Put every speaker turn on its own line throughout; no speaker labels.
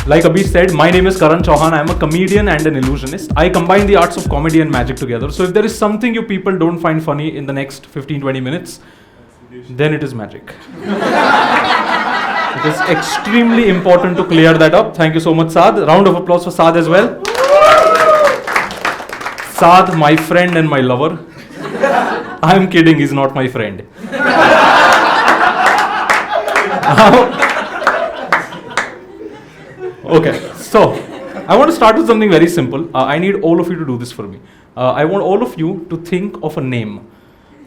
Like Abhi said, my name is Karan Chauhan. I am a comedian and an illusionist. I combine the arts of comedy and magic together. So if there is something you people don't find funny in the next 15-20 minutes, then it is magic. It is extremely important to clear that up. Thank you so much, Saad. Round of applause for Saad as well. Saad, my friend and my lover. I am kidding, he's not my friend. Okay, so I want to start with something very simple. I need all of you to do this for me. I want all of you to think of a name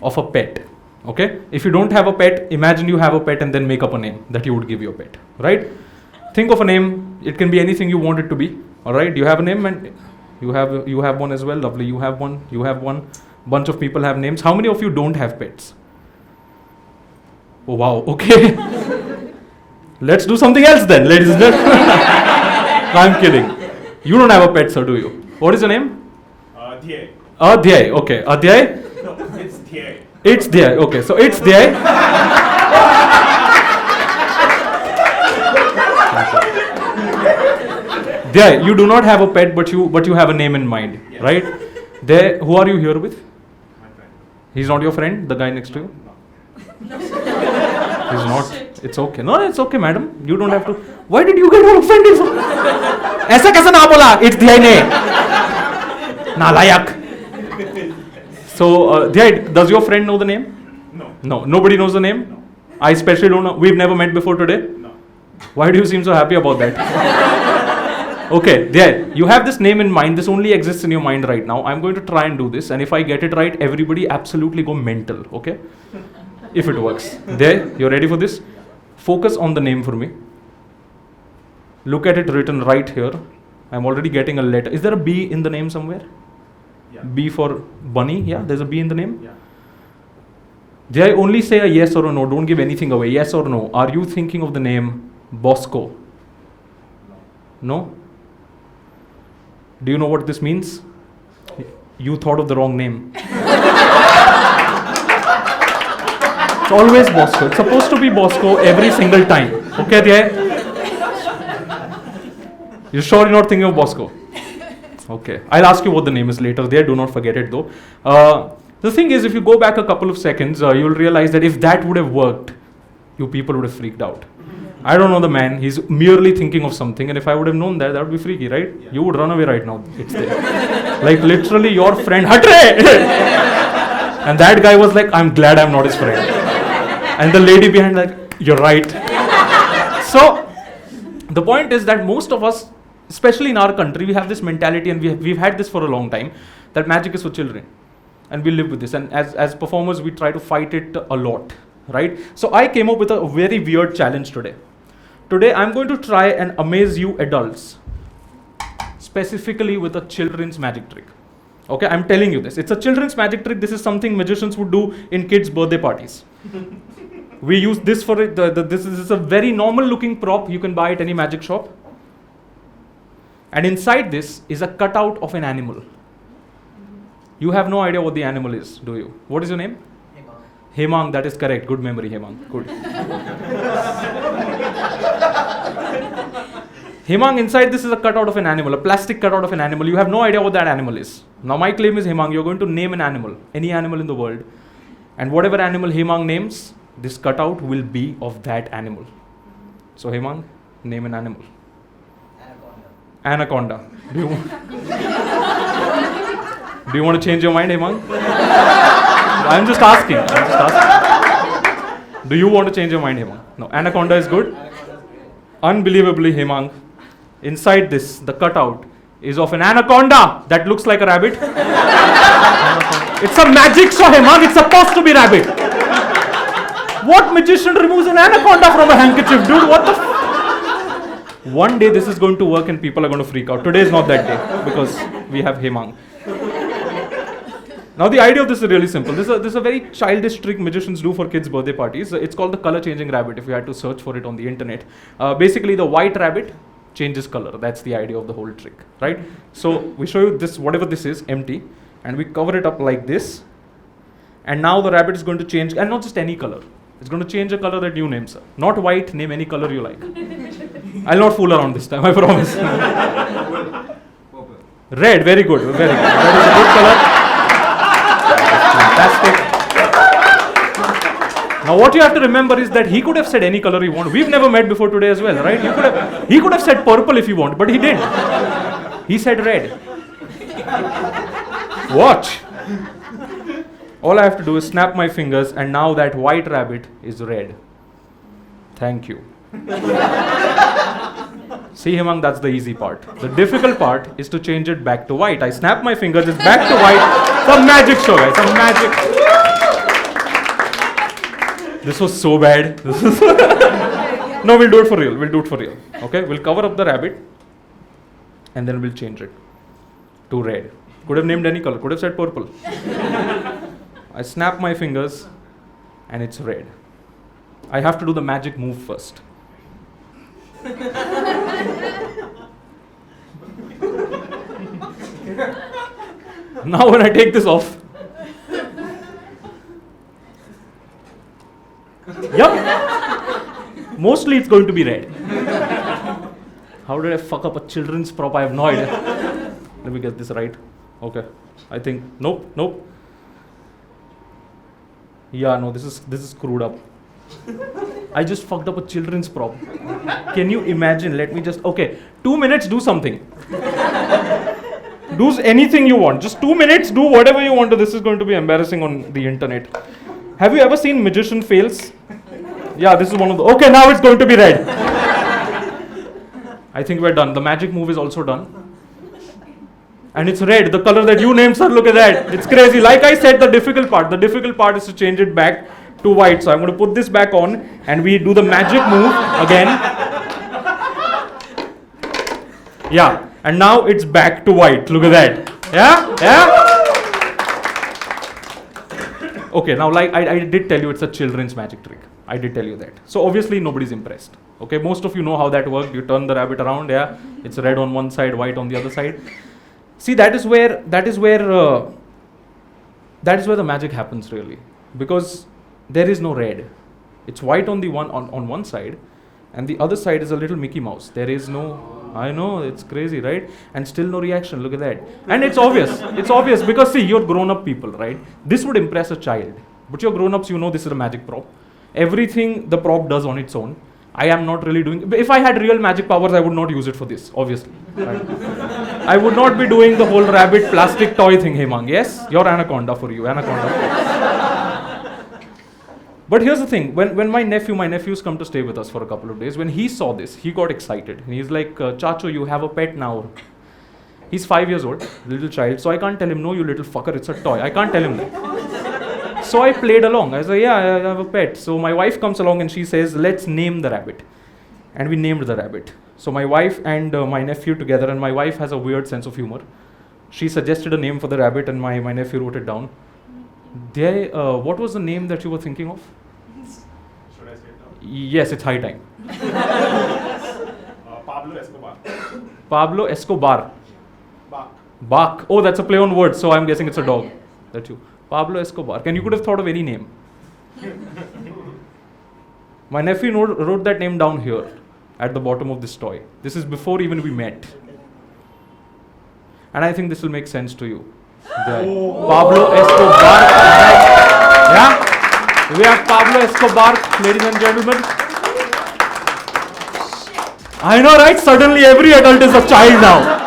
of a pet. Okay? If you don't have a pet, imagine you have a pet and then make up a name that you would give your pet. Right? Think of a name. It can be anything you want it to be. Alright? You have a name and you have one as well. Lovely. You have one. You have one. Bunch of people have names. How many of you don't have pets? Oh wow. Okay. Let's do something else then, ladies and gentlemen. I'm kidding. You don't have a pet, sir, do you? What is your name?
Dhyay.
Dhyay. Okay. Dhyay?
No, it's Dhyay.
It's Dhyay. Okay. So it's Dhyay. Dhyay, you do not have a pet, but you have a name in mind, yes. Right? There. Who are you here with?
My friend.
He's not your friend, the guy next to you?
No.
He's not. It's okay. No, it's okay, madam. You don't have to. Why did you get all offended? ऐसा कैसा ना बोला? It's Dhyay ने. नालायक. So, Dhyay, does your friend know the name?
No.
No. Nobody knows the name?
No.
I especially don't know. We've never met before today?
No.
Why do you seem so happy about that? Okay, Dhyay, you have this name in mind. This only exists in your mind right now. I'm going to try and do this. And if I get it right, everybody absolutely go mental. Okay? If it works. Dhyay, you're ready for this? Focus on the name for me. Look at it written right here. I'm already getting a letter. Is there a B in the name somewhere?
Yeah.
B for bunny? Yeah, there's a B in the name?
Yeah.
Dhyay, only say a yes or a no. Don't give anything away. Yes or no. Are you thinking of the name Bosco? No? Do you know what this means? You thought of the wrong name. It's always Bosco. It's supposed to be Bosco every single time. Okay, Dhyay? You sure you're not thinking of Bosco? Okay. I'll ask you what the name is later. There, do not forget it though. The thing is, if you go back a couple of seconds, you'll realize that if that would have worked, you people would have freaked out. I don't know the man. He's merely thinking of something, and if I would have known that would be freaky, right? Yeah. You would run away right now. It's there. Like literally your friend, Hatre! And that guy was like, I'm glad I'm not his friend. And the lady behind like, you're right. So, the point is that most of us, especially in our country, we have this mentality, and we've had this for a long time, that magic is for children. And we live with this. And as performers, we try to fight it a lot, right? So I came up with a very weird challenge today. Today, I'm going to try and amaze you adults, specifically with a children's magic trick. Okay, I'm telling you this. It's a children's magic trick. This is something magicians would do in kids' birthday parties. We use this for it. This is a very normal looking prop. You can buy it at any magic shop. And inside this is a cutout of an animal. You have no idea what the animal is, do you? What is your name? Hemang, that is correct. Good memory, Hemang. Good. Hemang, inside this is a cutout of an animal, a plastic cutout of an animal. You have no idea what that animal is. Now my claim is, Hemang, you're going to name an animal, any animal in the world. And whatever animal Hemang names, this cutout will be of that animal. So Hemang, name an animal. Anaconda. Do you want to change your mind, Hemang? I'm just asking. Do you want to change your mind, Hemang? No. Anaconda is good. Unbelievably, Hemang, inside this, the cutout is of an anaconda that looks like a rabbit. It's a magic show, Hemang. It's supposed to be rabbit. What magician removes an anaconda from a handkerchief, dude? What the One day this is going to work and people are going to freak out. Today is not that day because we have Hemang. Now the idea of this is really simple. This is a very childish trick magicians do for kids' birthday parties. It's called the color changing rabbit if you had to search for it on the internet. Basically the white rabbit changes color. That's the idea of the whole trick, right? So we show you this, whatever this is, empty, and we cover it up like this. And now the rabbit is going to change, and not just any color. It's going to change a color that you name, sir. Not white, name any color you like. I'll not fool around this time, I promise.
Purple.
Red, very good, very good. That is a good color. Fantastic. Now what you have to remember is that he could have said any color he wanted. We've never met before today as well, right? He could have said purple if he wanted, but he didn't. He said red. Watch. All I have to do is snap my fingers and now that white rabbit is red. Thank you. See, Hemang, that's the easy part. The difficult part is to change it back to white. I snap my fingers, it's back to white. Some magic show, guys. Some magic. This was so bad. No, we'll do it for real. We'll do it for real. Okay? We'll cover up the rabbit and then we'll change it to red. Could have named any color. Could have said purple. I snap my fingers and it's red. I have to do the magic move first. Now when I take this off, yep, mostly it's going to be red. How did I fuck up a children's prop? I have no idea. Let me get this right. Okay, I think nope. Yeah, no, this is screwed up. I just fucked up a children's prop. Can you imagine? Let me just, okay, 2 minutes, do something. Do anything you want. Just 2 minutes, do whatever you want. This is going to be embarrassing on the internet. Have you ever seen magician fails? Yeah, this is one of the, okay, now it's going to be red. I think we're done. The magic move is also done. And it's red, the color that you named, sir. Look at that. It's crazy. Like I said, the difficult part is to change it back to white. So I'm going to put this back on and we do the magic move again. Yeah, and now it's back to white. Look at that. Yeah. Okay, now like I did tell you it's a children's magic trick. I did tell you that. So obviously nobody's impressed. Okay, most of you know how that worked. You turn the rabbit around, yeah. It's red on one side, white on the other side. See, that is where the magic happens really, because there is no red. It's white on the on one side, and the other side is a little Mickey Mouse. There is no, I know, it's crazy, right? And still no reaction. Look at that. And it's obvious. It's obvious because see, you're grown-up people, right? This would impress a child, but you're grown-ups. You know this is a magic prop. Everything the prop does on its own. I am not really doing. If I had real magic powers, I would not use it for this. Obviously, right? I would not be doing the whole rabbit plastic toy thing, Hemang. Yes, your anaconda for you, anaconda. But here's the thing: when my nephews come to stay with us for a couple of days, when he saw this, he got excited. And he's like, "Chacho, you have a pet now." He's 5 years old, little child. So I can't tell him, "No, you little fucker, it's a toy." I can't tell him that. So I played along. I said, "Yeah, I have a pet." So my wife comes along and she says, "Let's name the rabbit." And we named the rabbit. So my wife and my nephew together, and my wife has a weird sense of humor. She suggested a name for the rabbit and my nephew wrote it down. What was the name that you were thinking of?
Should I say it now?
Yes, it's high time.
Pablo Escobar.
Pablo Escobar.
Bach.
Bach. Oh, that's a play on words, so I'm guessing it's a dog. That's you. Pablo Escobar. You could have thought of any name. My nephew wrote that name down here at the bottom of this toy. This is before even we met. And I think this will make sense to you. Pablo Escobar. Yeah? We have Pablo Escobar, ladies and gentlemen. I know, right? Suddenly every adult is a child now.